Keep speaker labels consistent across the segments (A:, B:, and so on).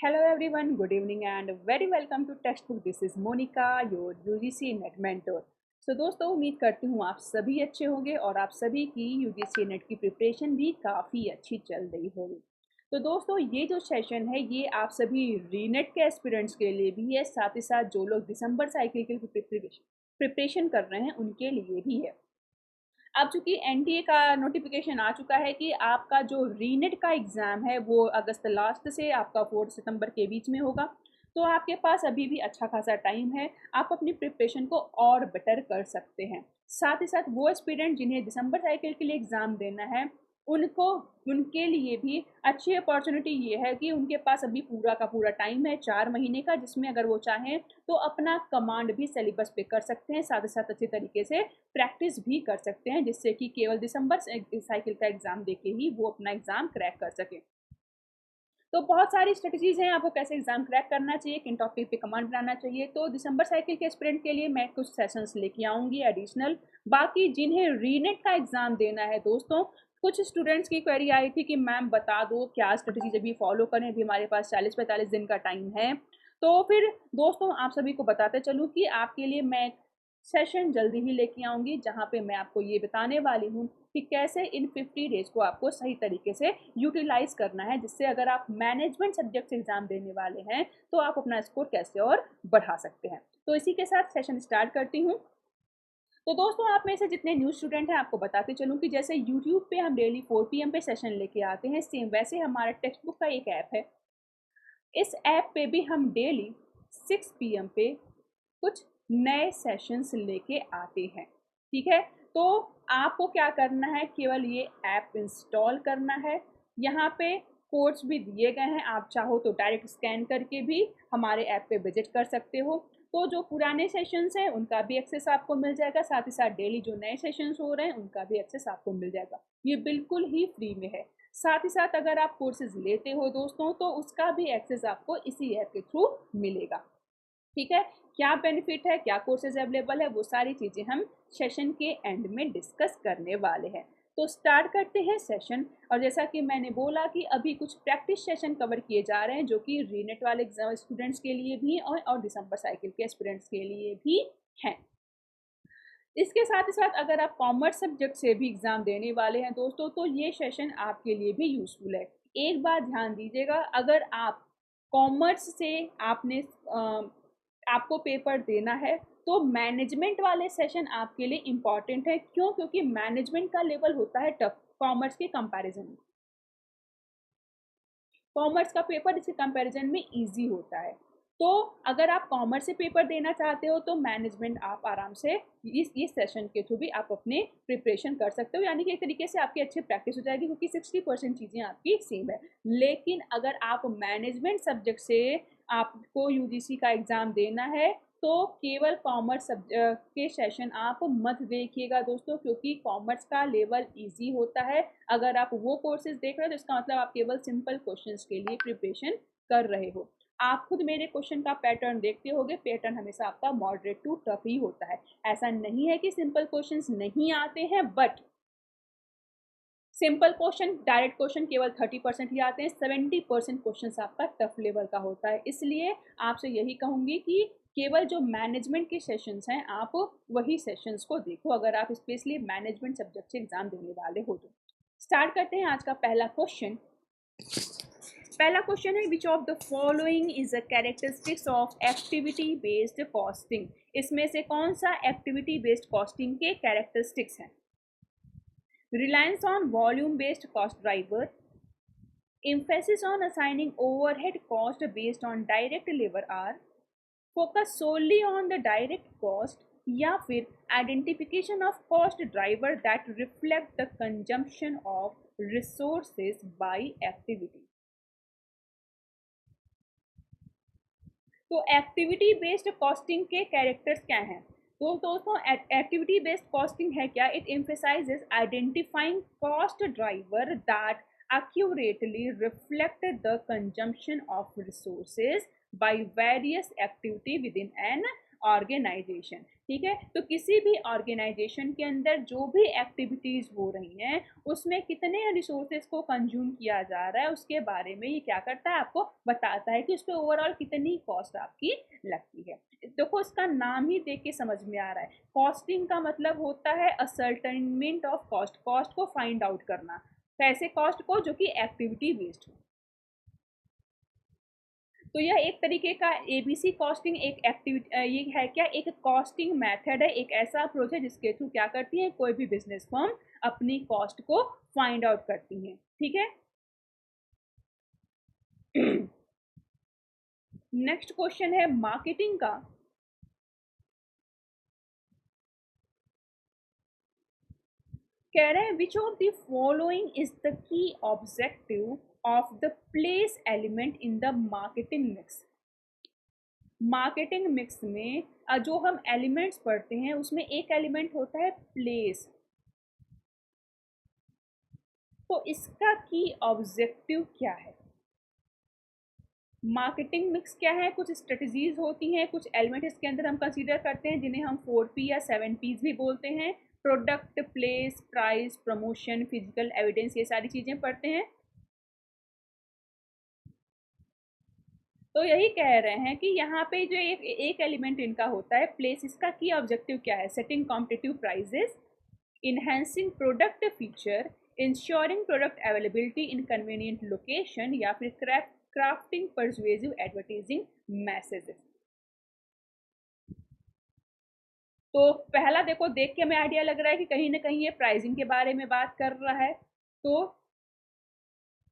A: Hello everyone, good evening and very welcome to Textbook. This is Monica, your UGC net mentor. दोस्तों उम्मीद करती हूँ आप सभी अच्छे होंगे और आप सभी की UGC नेट की प्रिपरेशन भी काफ़ी अच्छी चल रही होगी। तो दोस्तों ये जो सेशन है ये आप सभी रीनेट के एस्पिरेंट्स के लिए भी है, साथ ही साथ जो लोग दिसंबर साइकिल के प्रिपरेशन कर रहे हैं उनके लिए भी है। अब चूंकि एनटीए का नोटिफिकेशन आ चुका है कि आपका जो रीनेट का एग्ज़ाम है वो अगस्त लास्ट से आपका 4 सितंबर के बीच में होगा। तो आपके पास अभी भी अच्छा खासा टाइम है, आप अपनी प्रिपरेशन को और बेटर कर सकते हैं। साथ ही साथ वो एस्पिरेंट जिन्हें दिसंबर साइकिल के लिए एग्ज़ाम देना है उनको उनके लिए भी अच्छी अपॉर्चुनिटी ये है कि उनके पास अभी पूरा का पूरा टाइम है 4 महीने का, जिसमें अगर वो चाहें तो अपना कमांड भी सिलेबस पे कर सकते हैं, साथ ही साथ अच्छे तरीके से प्रैक्टिस भी कर सकते हैं, जिससे कि केवल दिसंबर साइकिल का एग्ज़ाम देके ही वो अपना एग्ज़ाम क्रैक कर सकें। तो बहुत सारी स्ट्रेटजीज हैं आपको कैसे एग्जाम क्रैक करना चाहिए, किन टॉपिक पे कमांड बनाना चाहिए। तो दिसंबर साइकिल के स्प्रिंट के लिए मैं कुछ सेशंस लेके आऊँगी एडिशनल। बाकी जिन्हें रीनेट का एग्ज़ाम देना है दोस्तों, कुछ स्टूडेंट्स की क्वेरी आई थी कि मैम बता दो क्या स्ट्रेटजीज अभी फॉलो करें, अभी हमारे पास 40-45 दिन का टाइम है। तो फिर दोस्तों आप सभी को बताते चलूँ कि आपके लिए मैं सेशन जल्दी ही लेके आऊँगी, जहाँ पे मैं आपको ये बताने वाली हूँ कि कैसे इन 50 डेज़ को आपको सही तरीके से यूटिलाइज़ करना है, जिससे अगर आप मैनेजमेंट सब्जेक्ट्स एग्ज़ाम देने वाले हैं, तो आप अपना स्कोर कैसे और बढ़ा सकते हैं। तो इसी के साथ सेशन स्टार्ट करती हूँ। तो दोस्तों आप में से जितने न्यू स्टूडेंट हैं आपको बताते चलूँ कि जैसे यूट्यूब पे हम डेली 4 पीएम पे सेशन लेके आते हैं, सेम वैसे हमारा टेक्स्ट बुक का एक ऐप है। इस ऐप पे भी हम डेली 6 पीएम पे कुछ नए सेशंस लेके आते हैं। ठीक है, तो आपको क्या करना है, केवल ये ऐप इंस्टॉल करना है। यहाँ पे कोड्स भी दिए गए हैं, आप चाहो तो डायरेक्ट स्कैन करके भी हमारे ऐप पे विजिट कर सकते हो। तो जो पुराने सेशंस हैं उनका भी एक्सेस आपको मिल जाएगा, साथ ही साथ डेली जो नए सेशंस हो रहे हैं उनका भी एक्सेस आपको मिल जाएगा। ये बिल्कुल ही फ्री में है। साथ ही साथ अगर आप कोर्सेज लेते हो दोस्तों तो उसका भी एक्सेस आपको इसी ऐप के थ्रू मिलेगा। ठीक है, क्या बेनिफिट है, क्या कोर्सेज अवेलेबल है, वो सारी चीज़ें हम सेशन के एंड में डिस्कस करने वाले हैं। तो स्टार्ट करते हैं सेशन। और जैसा कि मैंने बोला कि अभी कुछ प्रैक्टिस सेशन कवर किए जा रहे हैं जो कि रीनेट वाले एग्जाम स्टूडेंट्स के लिए भी और दिसंबर साइकिल के स्टूडेंट्स के लिए भी हैं। इसके साथ ही साथ अगर आप कॉमर्स सब्जेक्ट से भी एग्ज़ाम देने वाले हैं दोस्तों, तो ये सेशन आपके लिए भी यूज़फुल है। एक बात ध्यान दीजिएगा, अगर आप कॉमर्स से आपको पेपर देना है तो मैनेजमेंट वाले सेशन आपके लिए इम्पॉर्टेंट है। क्यों? क्योंकि मैनेजमेंट का लेवल होता है टफ कॉमर्स के कंपैरिजन में। कॉमर्स का पेपर इसके कंपैरिजन में ईजी होता है। तो अगर आप कॉमर्स से पेपर देना चाहते हो तो मैनेजमेंट आप आराम से इस सेशन के थ्रू भी आप अपने प्रिपरेशन कर सकते हो, यानी कि एक तरीके से आपकी अच्छी प्रैक्टिस हो जाएगी क्योंकि 60% चीज़ें आपकी सेम है। लेकिन अगर आप मैनेजमेंट सब्जेक्ट से आपको यूजीसी का एग्ज़ाम देना है तो केवल कॉमर्स के सेशन आप मत देखिएगा दोस्तों, क्योंकि कॉमर्स का लेवल इजी होता है। अगर आप वो कोर्सेज देख रहे हो तो इसका मतलब आप केवल सिंपल क्वेश्चंस के लिए प्रिपरेशन कर रहे हो। आप खुद मेरे क्वेश्चन का पैटर्न देखते होगे, पैटर्न हमेशा आपका मॉडरेट टू टफ ही होता है। ऐसा नहीं है कि सिंपल क्वेश्चंस नहीं आते हैं, but simple question direct question केवल 30% ही आते हैं, 70% क्वेश्चन आपका टफ लेवल का होता है। इसलिए आपसे यही कहूँगी कि केवल जो मैनेजमेंट के सेशंस हैं आप वही सेशंस को देखो, अगर आप स्पेशली मैनेजमेंट सब्जेक्ट से एग्जाम देने वाले हो तो। स्टार्ट करते हैं आज का पहला क्वेश्चन। पहला क्वेश्चन है, which of the following is a characteristics of activity based costing. इसमें से कौन सा एक्टिविटी बेस्ड कॉस्टिंग के कैरेक्टरिस्टिक्स हैं? Reliance on volume-based cost driver, emphasis on assigning overhead cost based on direct labor hour, focus solely on the direct cost, या फिर identification of cost driver that reflect the consumption of resources by activity। तो activity based costing के characters क्या हैं? तो दोस्तों activity based costing है क्या? It emphasises identifying cost driver that accurately reflect the consumption of resources by various activity within an organization। ठीक है। तो किसी भी ऑर्गेनाइजेशन के अंदर जो भी एक्टिविटीज हो रही हैं उसमें कितने रिसोर्सेज को कंज्यूम किया जा रहा है उसके बारे में ये क्या करता है, आपको बताता है कि उस पर ओवरऑल कितनी कॉस्ट आपकी लगती है। देखो इसका नाम ही देख के समझ में आ रहा है, कॉस्टिंग का मतलब होता है असर्टेनमेंट ऑफ कॉस्ट, कॉस्ट को फाइंड आउट करना, कैसे कॉस्ट को, जो कि एक्टिविटी बेस्ड हो। तो यह एक तरीके का एबीसी कॉस्टिंग एक एक्टिविटी, ये है क्या, एक कॉस्टिंग मेथड है, एक ऐसा अप्रोच है जिसके थ्रू क्या करती है कोई भी बिजनेस फर्म अपनी कॉस्ट को फाइंड आउट करती है। ठीक है। नेक्स्ट क्वेश्चन है मार्केटिंग का। कह रहे हैं which of the following is the key objective of the place element in the marketing mix. Marketing mix में जो हम एलिमेंट्स पढ़ते हैं उसमें एक एलिमेंट होता है प्लेस। तो इसका की ऑब्जेक्टिव क्या है, मार्केटिंग मिक्स क्या है, कुछ स्ट्रेटजीज होती हैं, कुछ एलिमेंट इसके अंदर हम कंसीडर करते हैं जिन्हें हम 4P या 7Ps भी बोलते हैं, product, place, price, promotion, physical evidence, ये सारी चीजें पढ़ते हैं। तो यही कह रहे हैं कि यहाँ पे जो एक एलिमेंट इनका होता है प्लेस, इसका की ऑब्जेक्टिव क्या है, setting competitive prices, enhancing product feature, ensuring product availability in convenient location, या फिर क्राफ्टिंग परसुएसिव एडवर्टाइजिंग मैसेजेस। तो पहला देखो, देख के हमें आइडिया लग रहा है कि कहीं ना कहीं ये प्राइसिंग के बारे में बात कर रहा है। तो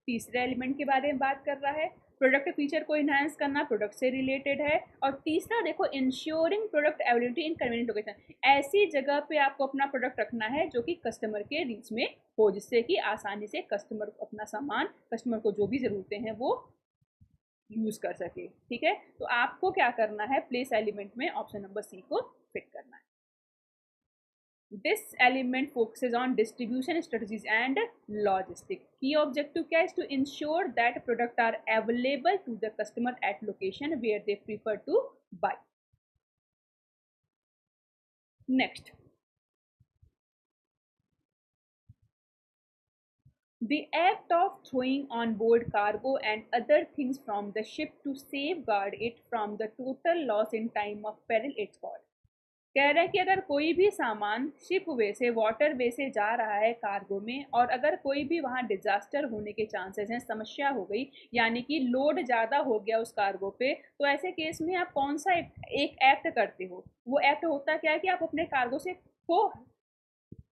A: तीसरे एलिमेंट के बारे में बात कर रहा है, प्रोडक्ट फीचर को इन्हांस करना, प्रोडक्ट से रिलेटेड है। और तीसरा देखो, ensuring product availability in convenient location, ऐसी जगह पे आपको अपना प्रोडक्ट रखना है जो कि कस्टमर के रीच में हो, जिससे कि आसानी से कस्टमर अपना सामान, कस्टमर को जो भी ज़रूरतें हैं वो यूज़ कर सके। ठीक है। तो आपको क्या करना है, प्लेस एलिमेंट में ऑप्शन नंबर सी को फिट करना है। This element focuses on distribution strategies and logistics. Key objective क्या is to ensure that products are available to the customer at location where they prefer to buy. Next, the act of throwing on board cargo and other things from the ship to safeguard it from the total loss in time of peril it's called. कह रहे हैं कि अगर कोई भी सामान ship वे से, water way से जा रहा है कार्गो में, और अगर कोई भी वहाँ डिजास्टर होने के चांसेस हैं, समस्या हो गई, यानी कि लोड ज़्यादा हो गया उस कार्गो पे, तो ऐसे केस में आप कौन सा एक एक्ट करते हो। वो एक्ट होता क्या है कि आप अपने कार्गो से को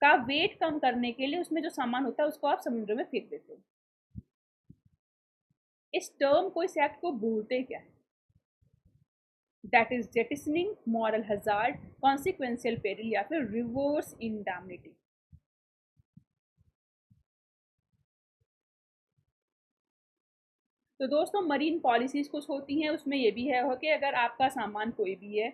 A: का वेट कम करने के लिए उसमें जो सामान होता है उसको आप समुद्र में फेंक देते हो। इस टर्म को, इस एक्ट को बोलते क्या है, that is jettisoning, moral hazard, consequential peril, या फिर रिवर्स इंडैमनिटी। तो दोस्तों मरीन पॉलिसीज कुछ होती हैं, उसमें ये भी है कि अगर आपका सामान कोई भी है,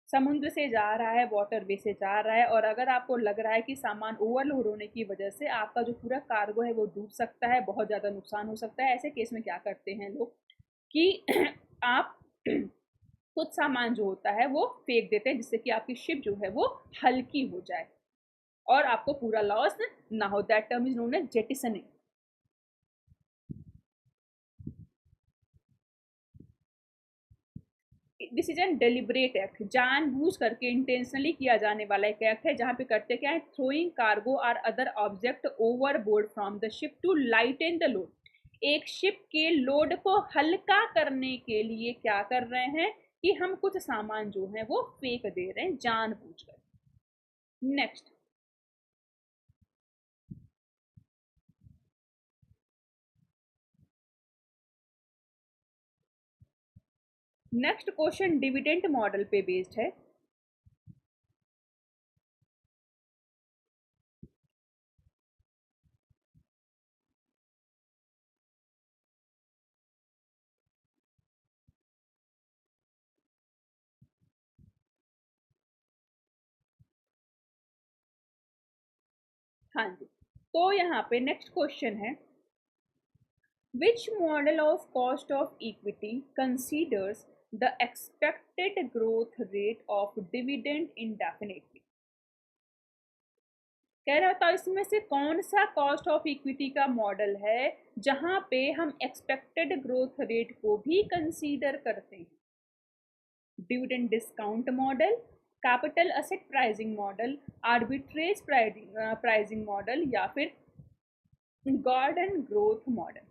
A: समुद्र से जा रहा है, वाटर वे से जा रहा है, और अगर आपको लग रहा है कि सामान ओवरलोड होने की वजह से आपका जो पूरा कार्गो है वो डूब सकता है, बहुत ज़्यादा नुकसान हो सकता है, ऐसे केस में क्या करते हैं लोग कि आप कुछ सामान जो होता है वो फेंक देते हैं, जिससे कि आपकी शिप जो है वो हल्की हो जाए और आपको पूरा लॉस ना हो। That term is known as jettisoning. This is an deliberate act, जानबूझ करके इंटेंशनली किया जाने वाला एक एक्ट है, जहां पे करते क्या है, थ्रोइंग कार्गो और other object overboard from the ship to lighten the load. एक शिप के लोड को हल्का करने के लिए क्या कर रहे हैं कि हम कुछ सामान जो है वो फेंक दे रहे हैं जानबूझ कर। Next, next question dividend model पे बेस्ड है। हाँ जी। तो यहाँ पे नेक्स्ट क्वेश्चन है, which model of cost of equity considers the expected growth rate of dividend इंडेफिनिटली। कह रहा था इसमें से कौन सा कॉस्ट ऑफ इक्विटी का मॉडल है जहां पे हम एक्सपेक्टेड ग्रोथ रेट को भी कंसीडर करते हैं? Dividend discount model, capital asset pricing model, arbitrage pricing model या फिर गॉर्डन ग्रोथ मॉडल।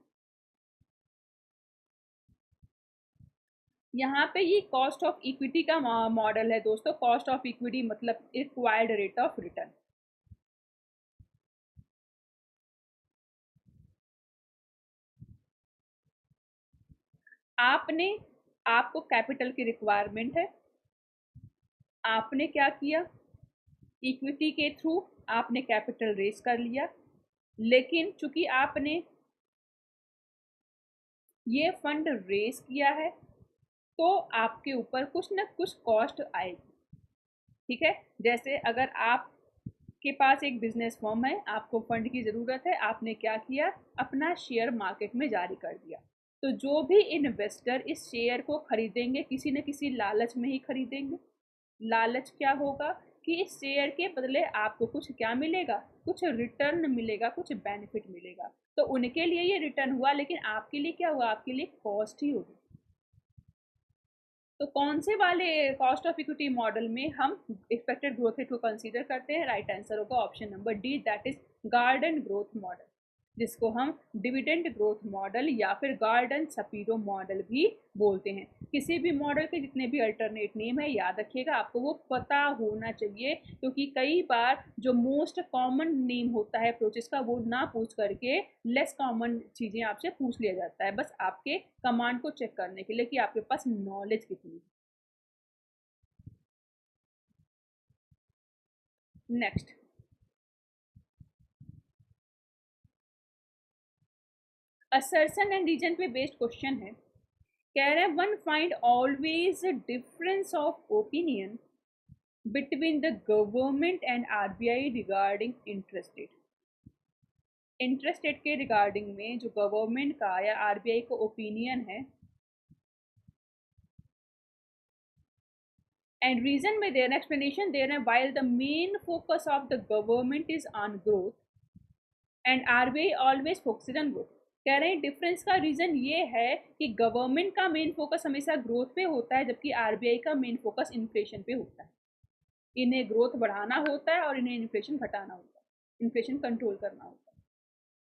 A: यहाँ पे ये कॉस्ट ऑफ इक्विटी का मॉडल है दोस्तों। कॉस्ट ऑफ इक्विटी मतलब रिक्वायर्ड रेट ऑफ रिटर्न। आपको कैपिटल की रिक्वायरमेंट है, आपने क्या किया, इक्विटी के थ्रू आपने कैपिटल रेज कर लिया, लेकिन चूंकि आपने ये फंड रेज किया है तो आपके ऊपर कुछ ना कुछ कॉस्ट आएगी। ठीक है, जैसे अगर आपके पास एक बिजनेस फर्म है, आपको फंड की ज़रूरत है, आपने क्या किया, अपना शेयर मार्केट में जारी कर दिया। तो जो भी इन्वेस्टर इस शेयर को खरीदेंगे किसी न किसी लालच में ही खरीदेंगे। लालच क्या होगा कि इस शेयर के बदले आपको कुछ क्या मिलेगा, कुछ रिटर्न मिलेगा, कुछ बेनिफिट मिलेगा। तो उनके लिए ये रिटर्न हुआ, लेकिन आपके लिए क्या हुआ, आपके लिए कॉस्ट ही होगी। तो कौन से वाले कॉस्ट ऑफ इक्विटी मॉडल में हम एक्सपेक्टेड ग्रोथ रेट को कंसीडर करते हैं? राइट आंसर होगा option number D, that is garden growth model, जिसको हम डिविडेंड ग्रोथ मॉडल या फिर गार्डन सपीरो मॉडल भी बोलते हैं। किसी भी मॉडल के जितने भी अल्टरनेट नेम है, याद रखिएगा, आपको वो पता होना चाहिए, क्योंकि कई बार जो मोस्ट कॉमन नेम होता है अप्रोचेस का वो ना पूछ करके लेस कॉमन चीज़ें आपसे पूछ लिया जाता है, बस आपके कमांड को चेक करने के लिए कि आपके पास नॉलेज कितनी है। नेक्स्ट, असर्शन एंड रीजन पे बेस्ड क्वेश्चन है। कह रहे हैं one find always difference of opinion between the government and RBI regarding interest rate. Interest rate के रिगार्डिंग में जो गवर्नमेंट का या आरबीआई का ओपिनियन है, एंड रीजन में देना एक्सप्लेनेशन दे रहे हैं, while the main focus of the government is on growth and RBI always focused on growth. कह रहे हैं डिफरेंस का रीजन ये है कि गवर्नमेंट का मेन फोकस हमेशा ग्रोथ पे होता है, जबकि आरबीआई का मेन फोकस इन्फ्लेशन पे होता है। इन्हें ग्रोथ बढ़ाना होता है और इन्हें इन्फ्लेशन घटाना होता है, इन्फ्लेशन कंट्रोल करना होता है।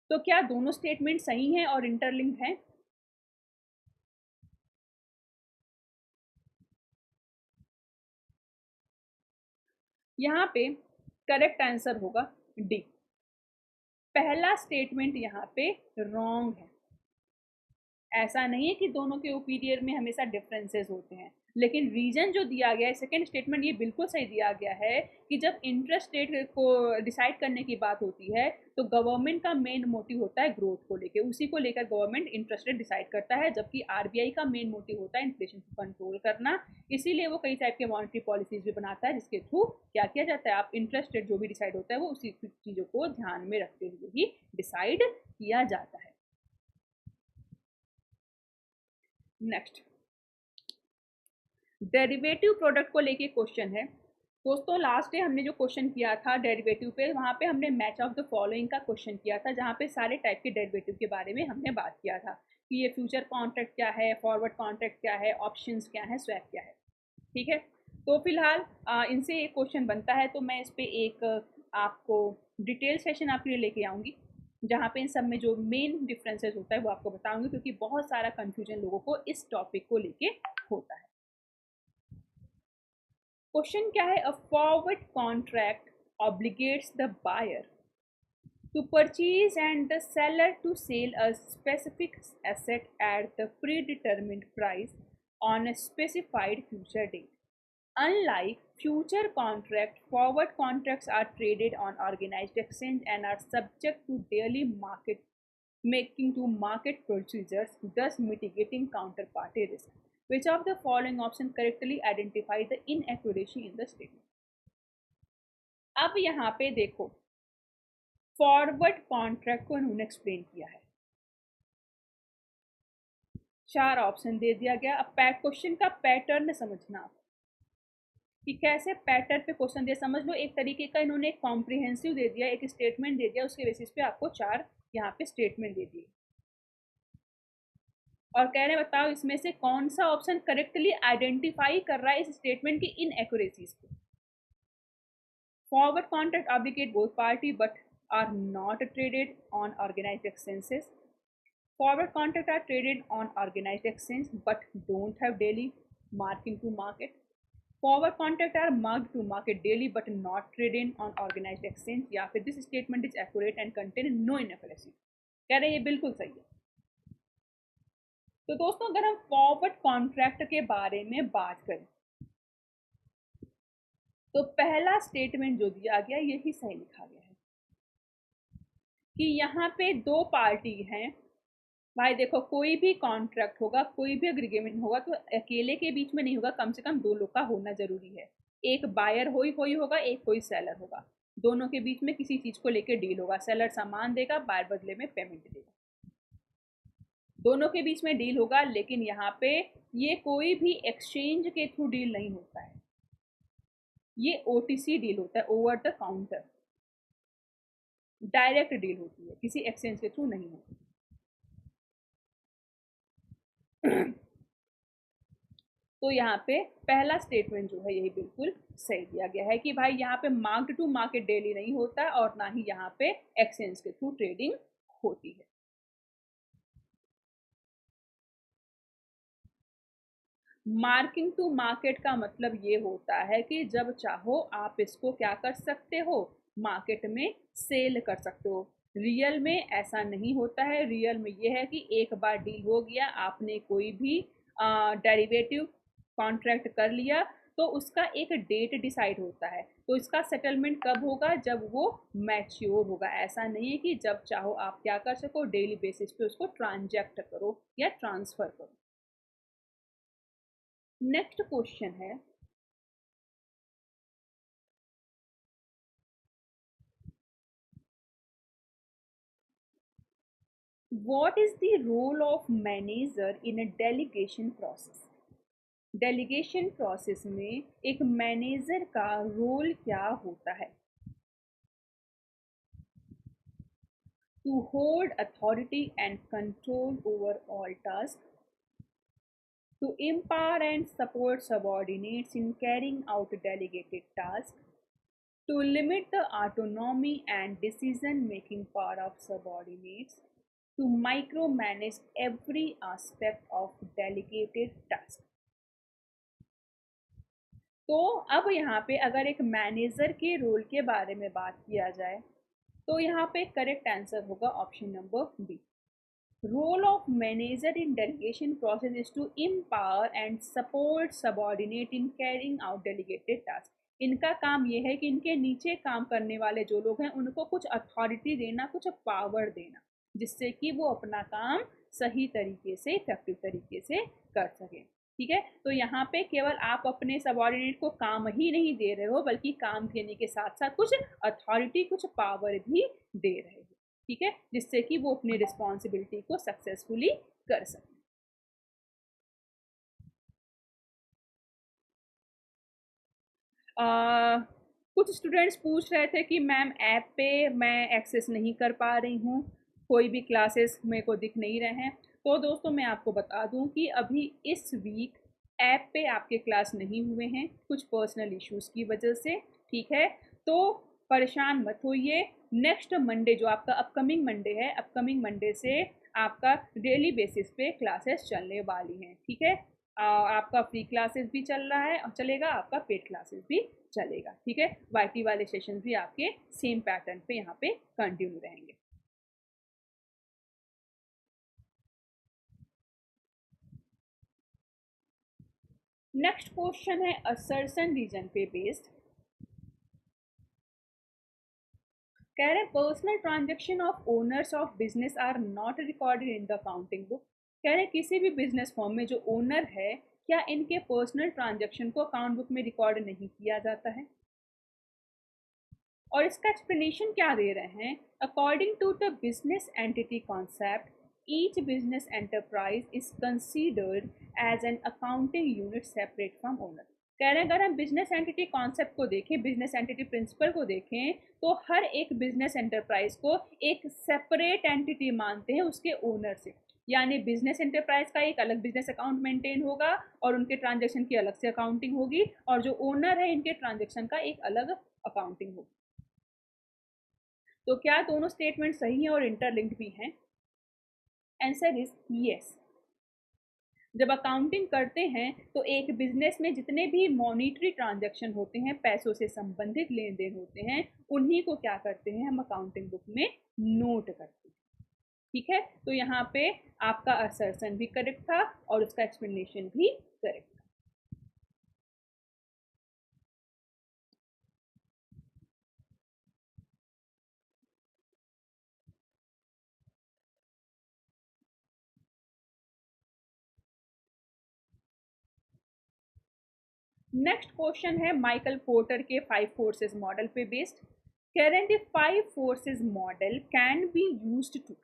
A: तो क्या दोनों स्टेटमेंट सही हैं और इंटरलिंक्ड हैं? यहाँ पे करेक्ट आंसर होगा डी। पहला स्टेटमेंट यहाँ पे रॉन्ग है। ऐसा नहीं है कि दोनों के ओपिनियन में हमेशा डिफरेंसेस होते हैं, लेकिन रीजन जो दिया गया है सेकंड स्टेटमेंट, ये बिल्कुल सही दिया गया है कि जब इंटरेस्ट रेट को डिसाइड करने की बात होती है तो गवर्नमेंट का मेन मोटिव होता है ग्रोथ को लेकर, उसी को लेकर गवर्नमेंट इंटरेस्ट रेट डिसाइड करता है, जबकि आरबीआई का मेन मोटिव होता है इन्फ्लेशन को कंट्रोल करना। इसीलिए वो कई टाइप के मॉनेटरी पॉलिसीज भी बनाता है, जिसके थ्रू क्या किया जाता है, आप इंटरेस्ट रेट जो भी डिसाइड होता है वो उसी चीज़ों को ध्यान में रखते हुए ही डिसाइड किया जाता है। नेक्स्ट, डेरिवेटिव प्रोडक्ट को लेके क्वेश्चन है। दोस्तों लास्ट डे हमने जो क्वेश्चन किया था डेरिवेटिव पे, वहाँ पे हमने मैच ऑफ द फॉलोइंग का क्वेश्चन किया था, जहाँ पे सारे टाइप के डेरिवेटिव के बारे में हमने बात किया था कि ये फ्यूचर कॉन्ट्रैक्ट क्या है, फॉरवर्ड कॉन्ट्रैक्ट क्या है, ऑप्शंस क्या है, स्वैप क्या है। ठीक है, तो फिलहाल इनसे एक क्वेश्चन बनता है, तो मैं इस पर एक आपको डिटेल सेशन आपके लिए लेके आऊँगी, जहाँ पे इन सब में जो मेन डिफरेंसेस होता है वो आपको बताऊंगी, क्योंकि बहुत सारा कंफ्यूजन लोगों को इस टॉपिक को लेके होता है। क्वेश्चन क्या है, a forward contract obligates the buyer to purchase and the seller to sell a specific asset at the predetermined price on a specified future date. Unlike future contract, forward contracts are traded on organized exchange and are subject to daily market making to market procedures, thus mitigating counterparty risk. Which of the following option correctly identify the inaccuracy in the statement? अब यहाँ पे देखो, forward contract को इन्होंने explain किया है। 4 option दे दिया गया। अब क्वेश्चन का पैटर्न समझना आप कि कैसे पैटर्न पे क्वेश्चन दिया, समझ लो एक तरीके का इन्होंने एक कॉम्प्रिहेंसिव दे दिया, एक स्टेटमेंट दे दिया, उसके बेसिस पे आपको 4 यहाँ पे स्टेटमेंट दे दिए और कह रहे हैं बताओ इसमें से कौन सा ऑप्शन करेक्टली आइडेंटिफाई कर रहा है इस स्टेटमेंट की इनएक्यूरेसीज को। Forward contract obligate both party but are not traded on organized exchanges. Forward contract are traded on organized exchange but don't have daily marking to market. Forward contract are marked to market daily but not traded on organized exchange. या फिर this statement is accurate and contain no inaccuracy. कह रहे हैं ये बिल्कुल सही है। तो दोस्तों अगर हम फॉरवर्ड कॉन्ट्रैक्ट के बारे में बात करें तो पहला स्टेटमेंट जो दिया गया यही सही लिखा गया है कि यहाँ पे दो पार्टी हैं। भाई देखो कोई भी कॉन्ट्रैक्ट होगा, कोई भी एग्रीमेंट होगा तो अकेले के बीच में नहीं होगा, कम से कम 2 लोग का होना जरूरी है। एक बायर कोई होगा, एक कोई सेलर होगा, दोनों के बीच में किसी चीज को लेकर डील होगा। सेलर सामान देगा, बायर बदले में पेमेंट देगा, दोनों के बीच में डील होगा। लेकिन यहाँ पे ये कोई भी एक्सचेंज के थ्रू डील नहीं होता है, ये ओटीसी डील होता है, over the counter direct deal होती है, किसी एक्सचेंज के थ्रू नहीं होती। तो यहाँ पे पहला स्टेटमेंट जो है यही बिल्कुल सही दिया गया है कि भाई यहाँ पे मार्क टू मार्केट डेली नहीं होता और ना ही यहाँ पे एक्सचेंज के थ्रू ट्रेडिंग होती है। मार्किंग टू मार्केट का मतलब ये होता है कि जब चाहो आप इसको क्या कर सकते हो, मार्केट में सेल कर सकते हो। रियल में ऐसा नहीं होता है। रियल में ये है कि एक बार डील हो गया, आपने कोई भी डेरिवेटिव कॉन्ट्रैक्ट कर लिया तो उसका एक डेट डिसाइड होता है, तो इसका सेटलमेंट कब होगा, जब वो मैच्योर होगा। ऐसा नहीं है कि जब चाहो आप क्या कर सको, डेली बेसिस पे उसको ट्रांजैक्ट करो या ट्रांसफर करो। नेक्स्ट क्वेश्चन है what is the role of manager in a delegation process। Delegation process में एक मैनेजर का रोल क्या होता है। To hold authority and control over all task, to empower and support subordinates in carrying out delegated tasks, to limit the autonomy and decision-making power of subordinates, to micromanage every aspect of delegated task। तो अब यहाँ पे अगर एक manager के role के बारे में बात किया जाए तो यहाँ पे करेक्ट आंसर होगा option number B. Role of manager in delegation process is to empower and support subordinate in carrying out delegated task. इनका काम यह है कि इनके नीचे काम करने वाले जो लोग हैं उनको कुछ अथॉरिटी देना, कुछ पावर देना, जिससे कि वो अपना काम सही तरीके से, इफेक्टिव तरीके से कर सकें। ठीक है, तो यहाँ पे केवल आप अपने सबॉर्डिनेट को काम ही नहीं दे रहे हो, बल्कि काम देने के साथ साथ कुछ अथॉरिटी, कुछ पावर भी दे रहे हो। ठीक है, जिससे कि वो अपनी रिस्पॉन्सिबिलिटी को सक्सेसफुली कर सके। कुछ स्टूडेंट्स पूछ रहे थे कि मैम ऐप पे मैं एक्सेस नहीं कर पा रही हूँ, कोई भी क्लासेस मेरे को दिख नहीं रहे हैं। तो दोस्तों मैं आपको बता दूं कि अभी इस वीक ऐप पे आपके क्लास नहीं हुए हैं, कुछ पर्सनल इश्यूज़ की वजह से। ठीक है, तो परेशान मत होइए। नेक्स्ट मंडे जो आपका अपकमिंग मंडे है, अपकमिंग मंडे से आपका डेली बेसिस पे क्लासेस चलने वाली हैं। ठीक है, आपका फ्री क्लासेस भी चल रहा है और चलेगा, आपका पेड क्लासेस भी चलेगा। ठीक है, वाईटी वाले सेशंस भी आपके सेम पैटर्न पे यहाँ पे कंटिन्यू रहेंगे। नेक्स्ट क्वेश्चन है असर्शन रीजन पे बेस्ड। कह रहे personal transaction of owners of business are not recorded in the accounting book. कह रहे किसी भी बिजनेस फॉर्म में जो ओनर है, क्या इनके पर्सनल ट्रांजेक्शन को अकाउंट बुक में रिकॉर्ड नहीं किया जाता है। और इसका एक्सप्लेनेशन क्या दे रहे हैं, according to the business entity concept each business enterprise is considered as an accounting unit separate from owner. कह रहे हैं अगर हम बिजनेस एंटिटी कॉन्सेप्ट को देखें, बिजनेस एंटिटी प्रिंसिपल को देखें, तो हर एक बिजनेस एंटरप्राइज को एक सेपरेट एंटिटी मानते हैं उसके ओनर से। यानी बिजनेस एंटरप्राइज का एक अलग बिजनेस अकाउंट मेंटेन होगा और उनके ट्रांजैक्शन की अलग से अकाउंटिंग होगी, और जो ओनर है इनके ट्रांजैक्शन का एक अलग अकाउंटिंग होगी। तो क्या दोनों स्टेटमेंट सही हैं और इंटरलिंक्ड भी हैं? Answer is yes. जब अकाउंटिंग करते हैं तो एक बिजनेस में जितने भी मॉनिटरी ट्रांजैक्शन होते हैं, पैसों से संबंधित लेन देन होते हैं, उन्हीं को क्या करते हैं, हम अकाउंटिंग बुक में नोट करते हैं। ठीक है, तो यहाँ पे आपका असर्शन भी करेक्ट था और उसका एक्सप्लेनेशन भी करेक्ट था। नेक्स्ट क्वेश्चन है माइकल पोर्टर के 5 फोर्सेस मॉडल पे बेस्ड। कह रहे हैं 5 forces model can be used to.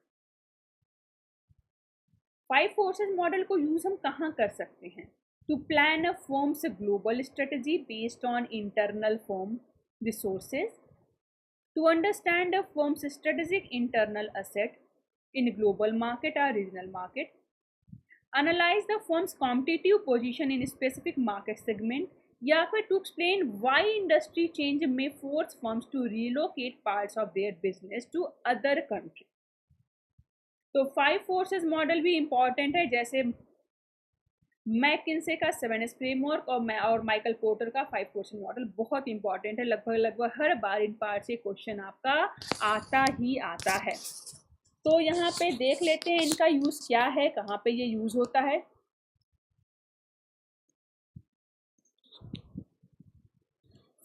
A: 5 forces model को यूज हम कहाँ कर सकते हैं? To plan a firm's global strategy based on internal firm resources, to understand a firm's strategic internal asset in global market और regional market, analyze the firm's competitive position in a specific market segment, या फिर to explain why industry change may force firms to relocate parts of their business to other country। तो 5 forces model भी important है, जैसे McKinsey का 7S framework और Michael porter का 5 forces model बहुत इंपॉर्टेंट है। लगभग हर बार इन पार्ट से क्वेश्चन आपका आता ही आता है। तो यहाँ पे देख लेते हैं इनका यूज क्या है, कहाँ पे ये यूज होता है।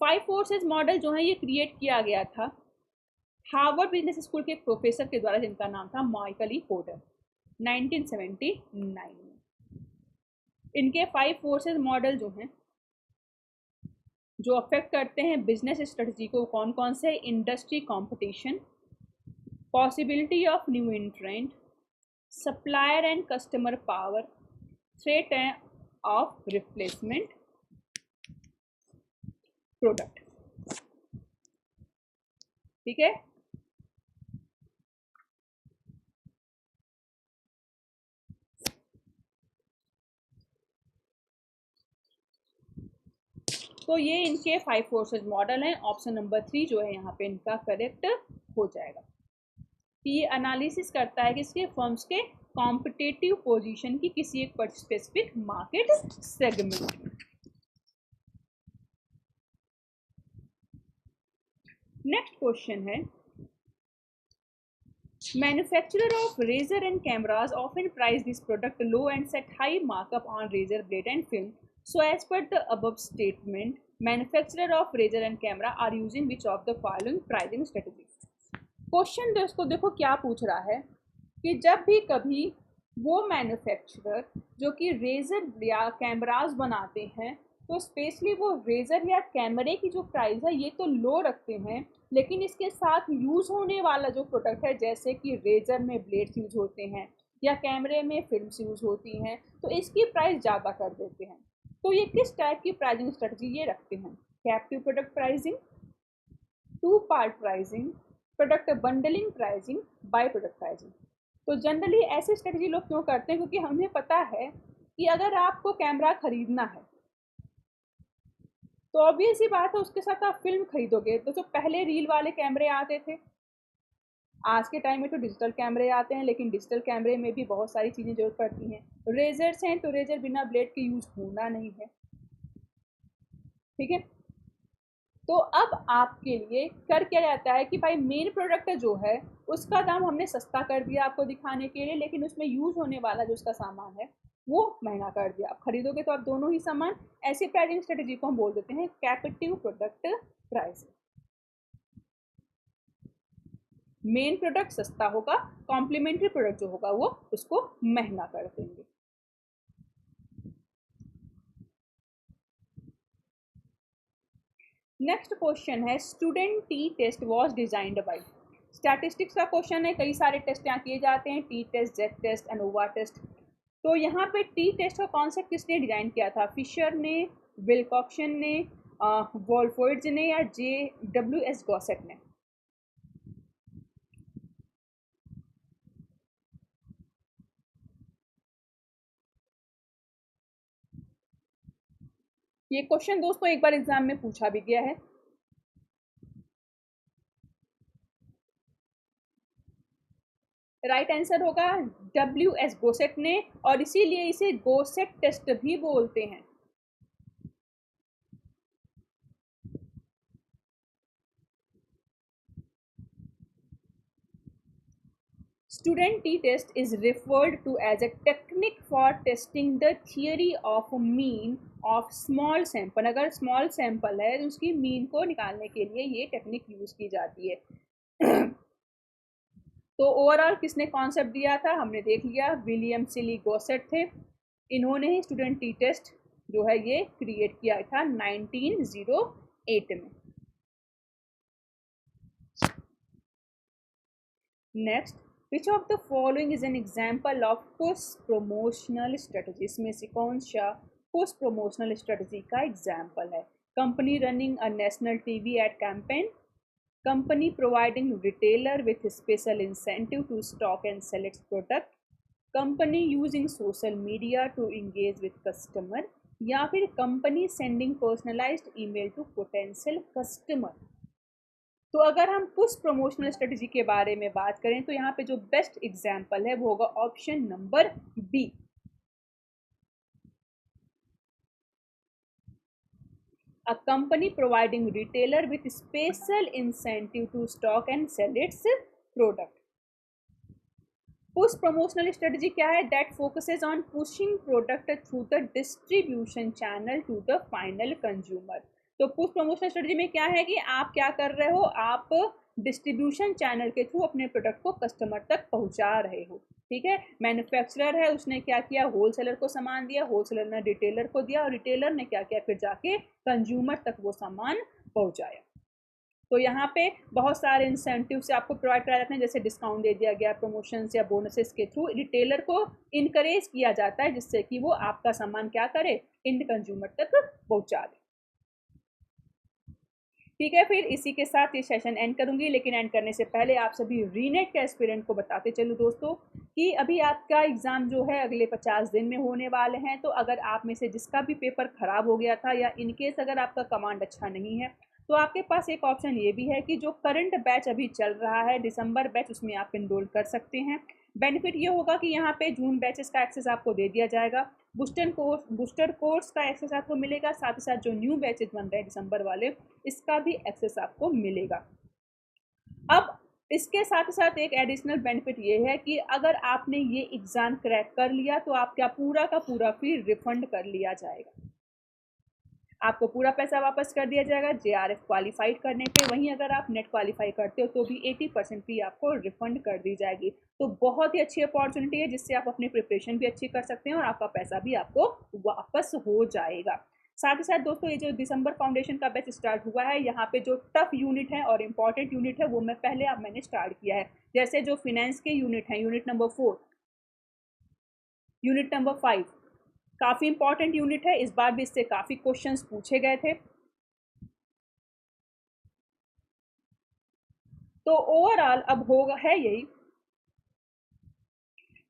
A: फाइव फोर्सेस मॉडल जो है ये क्रिएट किया गया था हार्वर्ड बिजनेस स्कूल के एक प्रोफेसर के द्वारा, जिनका नाम था माइकल ई पोर्टर, 1979 में। इनके 5 फोर्सेस मॉडल जो हैं जो अफेक्ट करते हैं बिजनेस स्ट्रेटजी को, कौन कौन से? Industry competition, possibility of new एंट्रेंट, supplier and customer power, threat of replacement product. ठीक है, तो ये इनके 5 फोर्सेस मॉडल हैं। ऑप्शन नंबर 3 जो है यहाँ पे इनका करेक्ट हो जाएगा। ये एनालिसिस करता है किसके? फर्म्स के कॉम्पिटिटिव पोजीशन की किसी एक स्पेसिफिक मार्केट सेगमेंट में। नेक्स्ट क्वेश्चन है, manufacturer of razor and cameras often price this product low and set high markup on razor blade and film, so as per the above statement manufacturer of razor and camera are using which of the following pricing strategies। Question दोस्तों देखो क्या पूछ रहा है कि जब भी कभी वो मैन्युफैक्चरर जो कि रेजर या कैमराज बनाते हैं, तो स्पेशली वो रेजर या कैमरे की जो प्राइस है ये तो लो रखते हैं, लेकिन इसके साथ यूज़ होने वाला जो प्रोडक्ट है, जैसे कि रेजर में ब्लेड्स यूज होते हैं या कैमरे में फिल्म्स यूज होती हैं, तो इसकी प्राइस ज़्यादा कर देते हैं। तो ये किस टाइप की प्राइसिंग स्ट्रेटजी ये रखते हैं? Captive product pricing, two part pricing, product bundling pricing, by product pricing. तो जनरली ऐसी स्ट्रेटजी लोग क्यों करते हैं? क्योंकि हमें पता है कि अगर आपको कैमरा खरीदना है तो ऑब्वियस ही बात है उसके साथ आप फिल्म खरीदोगे। तो जो पहले रील वाले कैमरे आते थे, आज के टाइम में तो डिजिटल कैमरे आते हैं, लेकिन डिजिटल कैमरे में भी बहुत सारी चीज़ें जरूरत पड़ती हैं। रेजर्स हैं तो रेजर बिना ब्लेड के यूज़ होना नहीं है। ठीक है, तो अब आपके लिए कर क्या जाता है कि भाई मेन प्रोडक्ट जो है उसका दाम हमने सस्ता कर दिया आपको दिखाने के लिए, लेकिन उसमें यूज़ होने वाला जो उसका सामान है वो महंगा कर दिया। आप खरीदोगे तो आप दोनों ही सामान। ऐसी प्राइसिंग स्ट्रेटेजी को हम बोल देते हैं captive product pricing. Main product सस्ता होगा, कॉम्प्लीमेंट्री प्रोडक्ट जो होगा वो उसको महंगा कर देंगे। नेक्स्ट क्वेश्चन है, student T test was designed by. Statistics का क्वेश्चन है, कई सारे टेस्ट यहाँ किए जाते हैं, T test, Z test, ANOVA test. तो यहाँ पे टी टेस्ट का कॉन्सेप्ट किसने डिजाइन किया था? फिशर ने, विल्कॉक्सन ने, वॉल्फोइड्स ने या JWS गॉसेट ने? ये क्वेश्चन दोस्तों एक बार एग्जाम में पूछा भी गया है। राइट आंसर होगा WS गोसेट ने, और इसीलिए इसे गोसेट टेस्ट भी बोलते हैं। Student t-test is referred to as a technique for testing the theory of mean of small sample। अगर small sample है तो उसकी mean को निकालने के लिए ये टेक्निक यूज की जाती है। तो ओवरऑल किसने कॉन्सेप्ट दिया था हमने देख लिया, विलियम सिली गॉसेट थे। इन्होंने ही स्टूडेंट टी टेस्ट जो है ये क्रिएट किया था 1908 में। Next, which of the following is an example of push promotional strategy? इसमें से कौन सा पुश प्रमोशनल स्ट्रेटजी का एग्जाम्पल है? Company running a national TV ad campaign, company providing retailer with special incentive to stock and sell its product, company using social media to engage with customer, या फिर company sending personalised email to potential customer. तो अगर हम push promotional strategy के बारे में बात करें तो यहाँ पे जो बेस्ट एग्जाम्पल है वो होगा option number B. A company providing retailer with special incentive to stock and sell its product. Push promotional strategy क्या है? That focuses on pushing product through the distribution channel to the final consumer. तो push promotional strategy में क्या है कि आप क्या कर रहे हो, आप डिस्ट्रीब्यूशन चैनल के थ्रू अपने प्रोडक्ट को कस्टमर तक पहुंचा रहे हो। ठीक है, मैन्युफैक्चरर है, उसने क्या किया, होलसेलर को सामान दिया, होलसेलर ने रिटेलर को दिया, और रिटेलर ने क्या किया, फिर जाके कंज्यूमर तक वो सामान पहुंचाया। तो यहाँ पे बहुत सारे इंसेंटिव से आपको प्रोवाइड कराए जाते हैं, जैसे डिस्काउंट दे दिया गया, प्रमोशन या बोनसेस के थ्रू रिटेलर को इनकरेज किया जाता है जिससे कि वो आपका सामान क्या करे, इंड कंज्यूमर तक पहुंचा दे। ठीक है, फिर इसी के साथ ये सेशन एंड करूंगी, लेकिन एंड करने से पहले आप सभी रीनेट के एस्पिरेंट को बताते चलूँ दोस्तों कि अभी आपका एग्ज़ाम जो है अगले 50 दिन में होने वाले हैं। तो अगर आप में से जिसका भी पेपर ख़राब हो गया था या इनकेस अगर आपका कमांड अच्छा नहीं है तो आपके पास एक ऑप्शन ये भी है कि जो करंट बैच अभी चल रहा है दिसंबर बैच, उसमें आप इनरोल कर सकते हैं। बेनिफिट ये होगा कि यहाँ पे जून बैचेस का एक्सेस आपको दे दिया जाएगा, बूस्टर कोर्स का एक्सेस आपको मिलेगा, साथ ही साथ जो न्यू बैचेस बन रहे हैं दिसंबर वाले, इसका भी एक्सेस आपको मिलेगा। अब इसके साथ ही साथ एक एडिशनल बेनिफिट ये है कि अगर आपने ये एग्ज़ाम क्रैक कर लिया तो आपका पूरा का पूरा फी रिफंड कर लिया जाएगा, आपको पूरा पैसा वापस कर दिया जाएगा JRF क्वालिफाइड करने पे। वहीं अगर आप नेट क्वालिफाई करते हो तो भी 80% फी आपको रिफंड कर दी जाएगी। तो बहुत ही अच्छी अपॉर्चुनिटी है जिससे आप अपनी प्रिपरेशन भी अच्छी कर सकते हैं और आपका पैसा भी आपको वापस हो जाएगा। साथ ही साथ दोस्तों ये जो दिसंबर फाउंडेशन का बैच स्टार्ट हुआ है, यहाँ पे जो टफ यूनिट है और इम्पॉर्टेंट यूनिट है वो मैं पहले अब मैंने स्टार्ट किया है। जैसे जो फिनेंस के यूनिट हैं, यूनिट नंबर 4, यूनिट नंबर 5, काफ़ी इंपॉर्टेंट यूनिट है, इस बार भी इससे काफ़ी क्वेश्चंस पूछे गए थे। तो ओवरऑल अब होगा है यही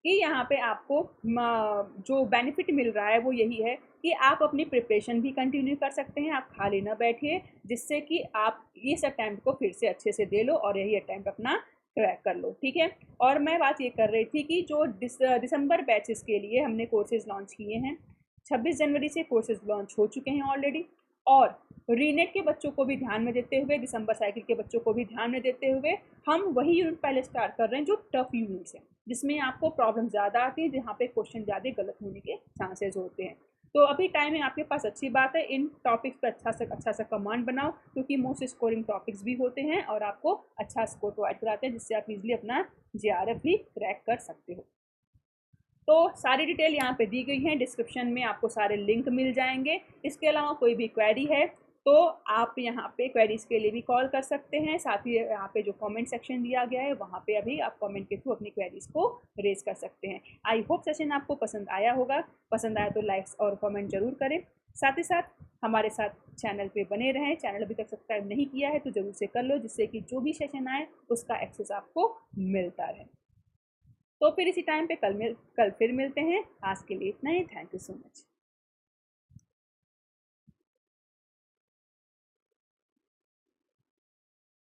A: कि यहाँ पे आपको जो बेनिफिट मिल रहा है वो यही है कि आप अपनी प्रिपरेशन भी कंटिन्यू कर सकते हैं, आप खाली ना बैठिए, जिससे कि आप इस अटैम्प्ट को फिर से अच्छे से दे लो और यही अटैम्प्ट अपना क्रैक कर लो। ठीक है, और मैं बात ये कर रही थी कि जो दिसंबर बैचेस के लिए हमने कोर्सेज लॉन्च किए हैं, 26 जनवरी से कोर्सेज लॉन्च हो चुके हैं ऑलरेडी, और रीनेट के बच्चों को भी ध्यान में देते हुए, दिसंबर साइकिल के बच्चों को भी ध्यान में देते हुए हम वही यूनिट पहले स्टार्ट कर रहे हैं जो टफ यूनिट्स हैं, जिसमें आपको प्रॉब्लम ज़्यादा आती है, जहाँ पे क्वेश्चन ज़्यादा गलत होने के चांसेस होते हैं। तो अभी टाइम है आपके पास, अच्छी बात है, इन टॉपिक्स पर अच्छा सा कमांड बनाओ, क्योंकि मोस्ट स्कोरिंग टॉपिक्स भी होते हैं और आपको अच्छा स्कोर प्रोवाइड कराते हैं जिससे आप इजीली अपना JRF भी क्रैक कर सकते हो। तो सारी डिटेल यहाँ पे दी गई है, डिस्क्रिप्शन में आपको सारे लिंक मिल जाएंगे। इसके अलावा कोई भी क्वेरी है तो आप यहाँ पे क्वेरीज के लिए भी कॉल कर सकते हैं। साथ ही यहाँ पे जो कमेंट सेक्शन दिया गया है वहाँ पे अभी आप कमेंट के थ्रू अपनी क्वेरीज को रेज कर सकते हैं। आई होप सेशन आपको पसंद आया होगा। पसंद आया तो लाइक्स और कमेंट जरूर करें। साथ ही साथ हमारे साथ चैनल पे बने रहें। चैनल अभी तक सब्सक्राइब नहीं किया है तो ज़रूर से कर लो, जिससे कि जो भी सेशन आए उसका एक्सेस आपको मिलता रहे। तो फिर इसी टाइम पे कल फिर मिलते हैं। आज के लिए इतना ही। Thank you so much.